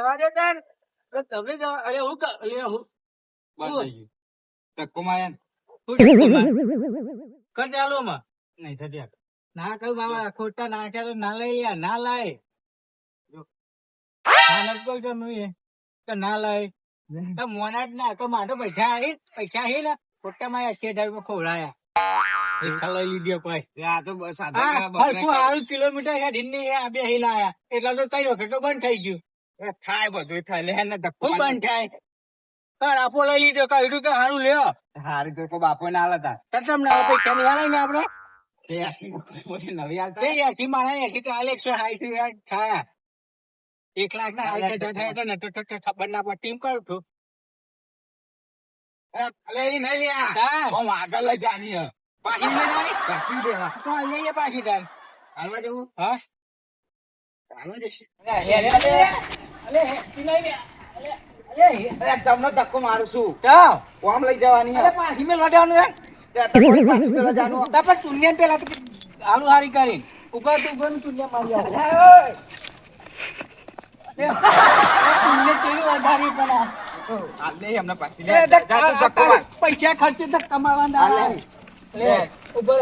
જવા દે તાર તમે જવા. અરે હું ધક્કો માર્યા કર ચાલો માં નહીં થતી ના કહ્યું બાબા ખોટા નાખ્યા તો ના લઈ લ્યા ના લાય ના લાય મોના જ ના તો મારે પૈસા આવી ને ખોટા માં 80,000 ખોવડાયા લઈ લીધો કોઈ આ તો બસ સારું કિલોમીટર બે હિલાયા એટલા તો કઈ વખત તો બંધ થઈ ગયું થાય બધું થાય લે ને ધક્કો શું બંધ થાય તાર આપો લઈ લીધો કહ્યું કે સારું લ્યો હારી તો કોઈ બાપો ના લતા તમ ના પૈસા નહીં હાલે ને આપડે નવી હાલતા 80 મારા 80 તો હાલ 160 થાય 1 લાખ ના ખબર ના પડે ટીમ કરું છું નહીં લ્યા આગળ લઈ જાની પાછી લઈ જાય પાછી દેવા તો લઈએ પાછી તાર હાલવા જવું હા હાલવા જશે તમને ધક્કો મારું છું આમ લઈ જવાની પાછી મેં લડાવાનું તાર શૂન્ય પેલા આલુ હારી કરી ઉપર તું ઉપર શૂન્ય મારી પૈસા ખર્ચે ધક્કા મારવાના ઉપર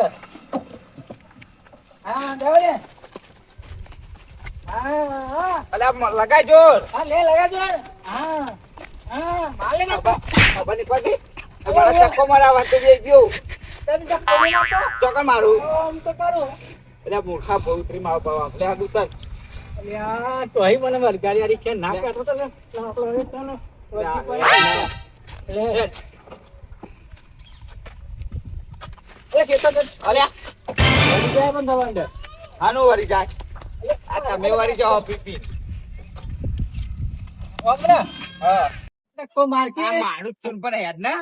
લગાઈ જોર લે લગાજો હા માલે ના ધક્કો મારા ગયો ચોકર મારું આમ તો કરું એટલે મૂર્ખા ભોતરી માં ઉતર તો અહીં મને વરગાડી છે ના કાઢો તો આનું વરી જાય આ તમે વરી જાઓ પીપી મારું ફોન પર યાદ ના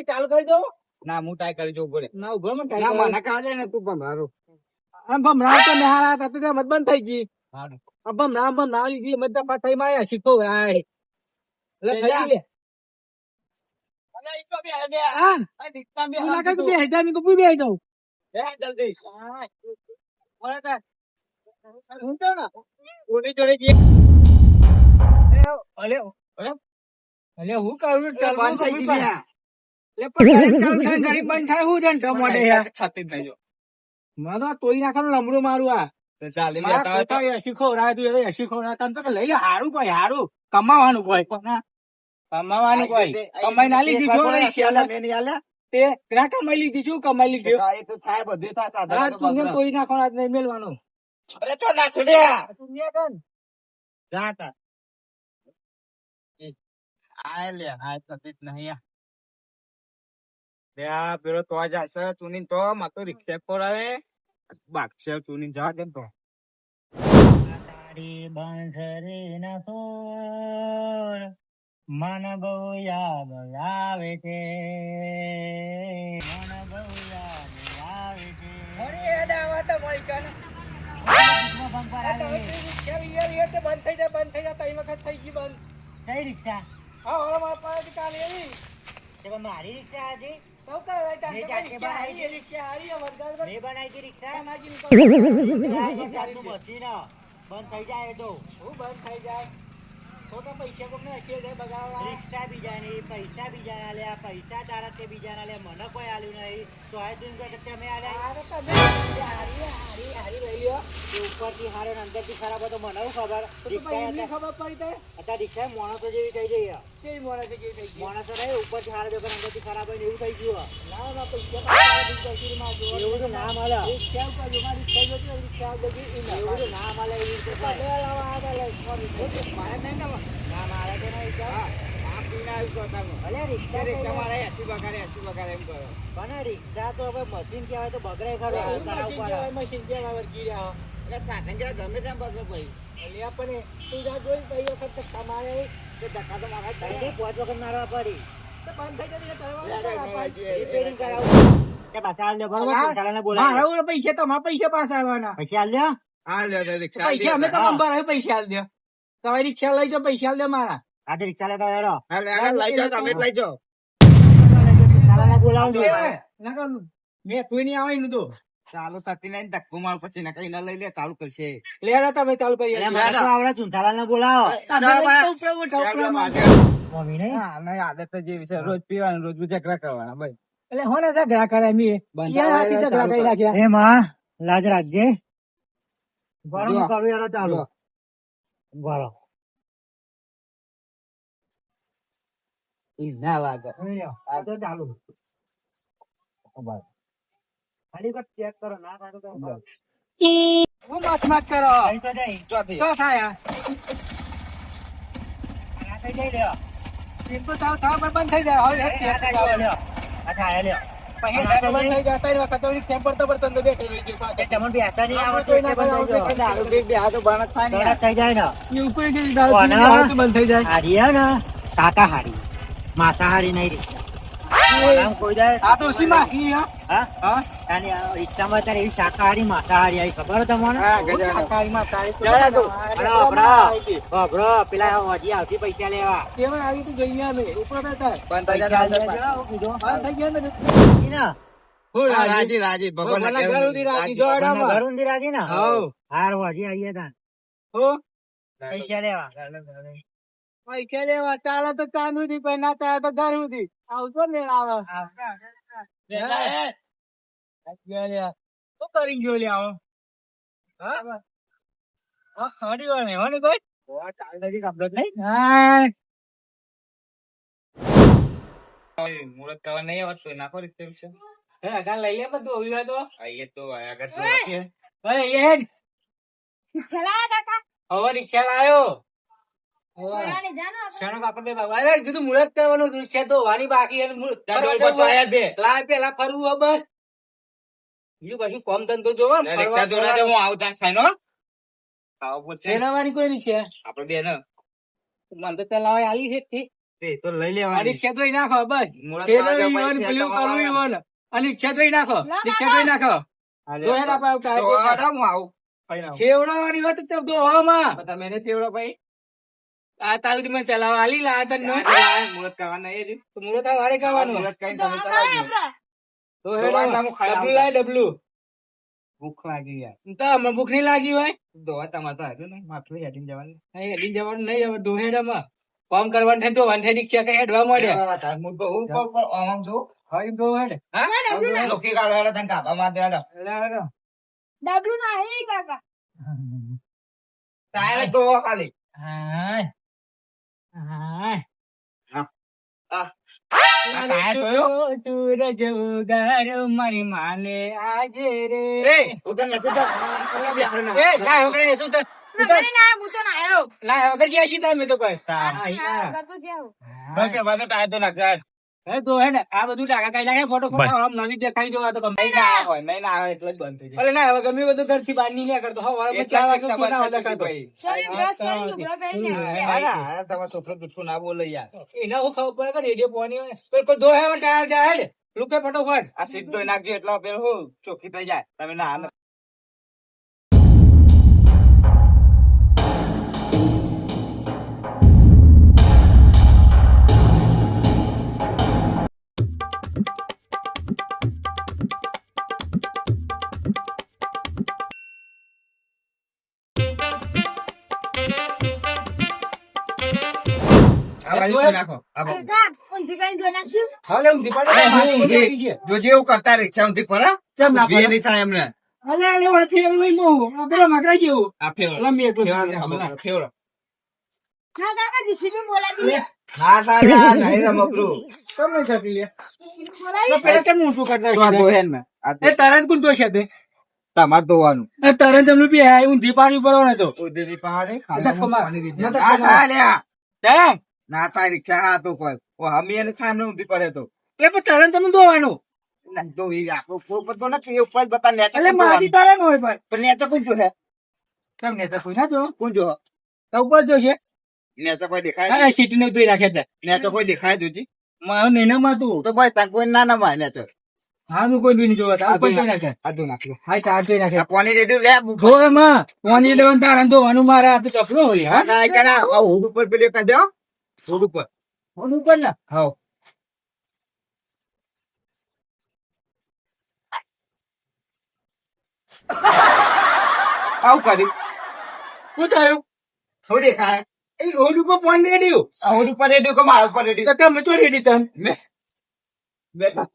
ચાલુ કરી દઉં ના હું ટ્રાય કરી જોઉં પડે ના ઉભો મને ના મને કહા દે ને તું પણ મારું આમ ભમરાવ તો નિહાળા હતા ત્યાં મત બંધ થઈ ગઈ ભમરાવ લીધી મત થઈ માં શીખો ભાઈ હું કરું તોડી નાખવાનું લમડું મારું આ લઈ લે હારું કોઈ હારું કમાવાનું કોઈ કમાવાનું કોઈ કમાઈ ના લીધી તે ના કમાઈ લીધી શું કમાઈ લીધી તો થાય બધું થાય સાધન તોડી નાખવાનું નહીં મેળવાનું અરે તો ના છોડ્યા જાતા આ લે આ નથી નહીં આ પેલો તો જશે ચૂની તો માતો રિક્ષા પર આવે બાગશે ચૂની જા કેમ તો તારી બંસરી ના સોર મન બહુ યાદ આવે છે મન બહુ યાદ આવે છે મળી યાદ આવે તો મળી કાને બંધ થઈ જાય ત્રણ વખત થઈ ગઈ બંધ કઈ રિક્ષા હા મારા પાસે કાલે એવી મારી રિક્ષા આજે બંધ થઈ જાય તો બંધ થઈ જાય ખોટા પૈસા કોક ને રિક્ષા બીજા ની પૈસા બીજા ના લે પૈસા તારા તે બીજા ના લે મને કોઈ આલ્યું નહીં તો આ તું તમે ઉપર થી હારે અંદર થી ખરાબ હતો મને ખબર ખબર પડી અત્યારે રિક્ષા માણસો જેવી થઈ જઈ માણસો નહીં ઉપર થી હારે અંદર થી ખરાબ હોય એવું થઈ ગયું ના પૈસા એવું તો ના મળે રિક્ષા ના મળે એવી રીતે ના મારે તો નહીં રિક્ષા તો હવે મશીન કહેવાય તો બગડે ખરો મશીન કહેવાય સાધન કેવાય ગમે તેમ બગડે ભાઈ પણ તું જા જોઈ કઈ વખત તમારે ધક્કા તો મારા 5 વખત મારવા પડી તો બંધ થઈ જતી રિપેરિંગ કરાવું પૈસા તમારા પૈસા પાછા આવવાના પૈસા હાલ દે પૈસા અમે તમારે પૈસા હાલ દે તમારી રિક્ષા લઈ જાઓ પૈસા હાલ દે મારા આજે રિક્ષા લેતા લઈ જાઓ તમે લઈ જાઓ બોલાવ મેં કોઈ નહીં આવે તો ચાલુ થતી નહીં ધક્કો માર પછી ને કઈ ના લઈ લે ચાલુ કરશે લેડો તમે ચાલુ કરીએ એટલે મને તો આવડે ચુંથાલાલને બોલાવો. મમ્મી નહીં? હા, નહીં, આદત તો જેવી છે રોજ પીવાનું રોજ ઝઘડા કરવાના ભાઈ એટલે હોને ઝઘડા કરે એમ એ. ક્યાં હાથી ઝઘડા કરી નાખ્યા? એ માં લાજ રાખજે. બરો જો. હું કરું યાર ચાલુ. જો. બરો. ઈ ના લાગે આ તો ચાલુ. ખાલી વખત ચેક કરો ના થાય તો બસ. હું મત કરો. અહીં તો જઈ. ચોથી શું થાય આ? આ થઈ જઈ લ્યો. ઇનપુટ થાવ થાવ પણ બંધ થઈ જાય. હવે આ થઈ ગયો લ્યો. આ થાય લ્યો. પછી હેડ બંધ થઈ જાય. ત્રણ વખત તો સેમ્પલ તો બર્તન તો બેઠી રહી ગયું પાછું. એ તમને બેસતા નહીં આવડતું એટલે બંધ થઈ ગયો. દારૂ પી બે આ તો બનત થાય ને તરત થઈ જાય ને. એ ઉપર ગઈ દારૂ કોના? પીને આવે તો બંધ થઈ જાય. હારી હે ને શાકાહારી માંસાહારી નહીં રિક્ષા. આમ કોઈ જાય આ તો ઓછી માસી હા. હા હા અને આ રિક્ષામાં અત્યારે એવી શાકાહારી માંસાહારી આવી ખબર હે તમને? હા, ગજા. શાકાહારીમાં સારી તો જા, તું. બબરો પેલા હજી આવતી પૈસા લેવા. કેવા આવી તો જોઈએ અમે ઉપર હતા. બંધ થઈ પૈસા જાય લેજો, આવું કીધું. બંધ થઈ ગયા ને. ઈ ને, હા, રાજી રાજી ભગવાનના ભગવાનના ઘર સુધી રાજી જો. ભગવાનના ઘર ઊંધી રાખી ને. હાઉ. હારું, હજી આવીએ તાન. હો પૈસા લેવા. પૈસા લેવા ચાલે તો ચાલુ થી પણ ના ચાલે તો ઘર સુધી આવતો ને આવે. શું કરી ગયો લે આવો? હા? હા, હાડી વાળે હો ને કોઈ? ચાલ નથી કમ્પ્લીટ નહીં. હા. મુરત કરવા નહીં આવતું નાખો રીતે વિશે હે, અઢાર લઈ લે બધું હોવી હોય તો. આઈએ તો આગળ તો રાખીએ. અરે એ હેડ. હવે રિક્ષા લાયો. શાનો કાકા બે બાબા. અરે જુદું મુહૂર્ત કરવાનું રિક્ષા તો હોવાની બાકી અને મુહૂર્ત ડબલ કરવા જવું પચાયા બે હોય. લાય પેલા ફરવું હોય બસ. બીજું કશું કોમ ધંધો જોવો ને. રિક્ષા જોડે તો હું આવતા સાઈનો આવો પૂછે ફેરવવાની કોઈ રિક્ષા. આપણે બે ને મને તો ચલાવાય આવી છે જ થી. તે તો લઈ આ લેવાની રિક્ષા ધોઈ નાખો બસ. મુરત ફેરવવી કરવા હોય ને પૈસા પેલું તમારા કરવું હોય ને. અને રિક્ષા ધોઈ નાખો. રિક્ષા ધોઈ નાખો. ધોઈને આપણે આવું ટાયર તો ધોઈ નાખો. હું આવું ખાઈને આવું. છેવડાવાની વાત તો ધોવામાં. તો તમે ને તેવડો ભાઈ આ તારું મને ચલાવવા આલી લા તને. મુરત કરવાના એ જ તો મુહૂર્ત આ વારે કરવાનું. મુરત કરીને તમે ચલાવજો તો ધોવા તો હું ખાઈ ડબલું લાય ડબલું. ભૂખ લાગી યાર તો અમે ભૂખ નહીં લાગી હોય. ધોવા તમારે તો હતું ને માથું હેડીને જવાનું નહીં હેડી જવાનું નહીં હવે ધોહેડામાં. કામ કરવાનું થાય તો વાંધે રિક્ષા કઈ હેડવા મળ્યા. હું તો હું પણ આમ છું હા એમ તો હેડ. હા લોકી કાઢો હેડો તને કાપા માર દેડો ડબલું ના હે કાકા તારે તો ખાલી હાય. હાય. આ ટાયર જોયો? તું રજવું ગારો મારી માને આજે રે. ઉતર ને ઉતર એ લાય વગર ને શું તો નગરી ના હું તો ના આવ્યો લાય વગર ગયા છીએ તમે તો કોઈ. ઘર તો છે બસ કે બધો ટાયર તો નાખ હે તો હેડ આ બધું ટાકા કઈ લાગે ફોટો ફોટો આમ નવી દેખાઈ જો આ તો ગમે. નહીં ના હોય નહીં ના આવે એટલે જ બંધ થઈ જાય અરે ના હવે ગમે બધું ઘરથી બહાર નહીં નીકળતો હવે એટલા 4 વાગે વાગે ના બંધ દેખાતો. થઈ શરીર બ્રશ કરી લુગડા પહેરીને આવ્યા. ગઈ. હા, હા, તમારો છોકરો જુઠ્ઠું ના બોલે યાર એને હું ખબર પડે કે રેડિયો પોની હોય કોઈ દો હે ટાયર જાય હેડ લુકે ફટોફટ. આ સીટ ધોઈ નાખજો એટલો પેલો હું ચોખ્ખી થઈ જાય તમે ના આને આ બાજુ ધોઈ નાખો આ બાજુ. જા, ઊંધી કરીને ધોઈ નાખશું. હવે હું દીપાડે જોજે એવું કરતા રિક્ષા ઊંધી પર હા? ચમ ના ઊભી નહીં થાય એમને અલે અલે ઓય ફેર લઈ મો આ પેલા મગરા જેવું. આ ફેરો અલા મે એટલું ફેરો ફેરો હા કાકા જીસીબી બોલાવી લે. ના થાય યાર નહીં રમકડું તમે થતી લે જીસીબી બોલાવી પેલા કેમ ઊંચું કરતા તો આ ધોહે ને આ એ તરત કોણ તો છે તે તમારે ધોવાનું એ તરત તમને બી આ ઊંધી પાણી ઉપર ને તો ઉધેલી પહાડે ધક્કો માર. ના થાય લ્યા તેમ ના થાય રિક્ષા હા તો કોઈ ઓ હમી એને થાય એમને ઊંધી પડે તો એટલે પણ તરત તમે ધોવાનું. ના, તો ઈ આપણો ઉપર તો નથી એ ઉપર જ બતા નેચર એટલે મારી તારે નો હોય પણ પણ નેચર કોણ જો હે કેમ ને તો કોઈ ના જો કોણ જો તો ઉપર જો છે નેચર કોઈ દેખાય અરે સીટ ને ધોઈ રાખે તે નેચર કોઈ દેખાય દુજી મારો નેના માં તું તો બસ ત્યાં કોઈ ના નમાય નેચર હા હું કોઈ બી નહીં જોવા ઉપર ધોઈ રાખે. આધું નાખ્યું હા તાર ધોઈ રાખે આ પાણી રેડ્યું લે ધોવે માં પાણી લેવાનું તાર ધોવાનું મારે આ તો ચપલો હોય હા કાંઈ કરા આ હુડ ઉપર પેલી કરી દો હુડ ઉપર ઓનું ઉપર ને હાવ આવું કર્યું શું થયું શું દેખાય એ રોડ ઉપર ફોન રેડ્યું આવું ઉપર રેડ્યું કે મારા ઉપર રેડ્યું તો તમે ચો રેડી તન મેં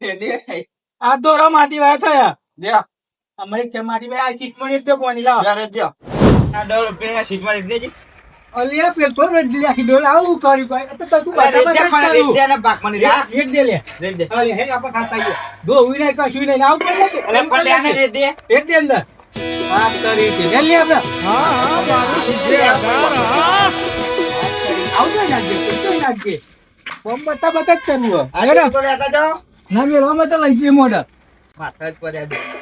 રેડી આ દોરા માટી વાળા થયા લ્યો અમારી છે માટી વાળા સીટમાં એટલે પાણી લાવ જરા જો આ 10 રૂપિયા સીટમાં રેડી દેજે અલિયા પેટ્રોલ રેડી આખી ડોલ આવું કર્યું ભાઈ તો તું રેડી દે બતાવા પણ રેડી દે ને પાક મને જા રેડ દે લે રેડી દે અરે હે આપણે ખાતા આવીએ દો ઉઈ નહીં કશું નહીં આવું કરી લેજે એટલે પણ લે આને રેડી દે રેડ દે અંદર વાત કરી છે લે લે આપણે આવજો નાખજે તો નાખજે બોમ્બ બતા જ કરવું આ તો લેતા જાઓ ના મેળવામાં તો લઈ જઈએ મોઢા માથા જ પડ્યા બે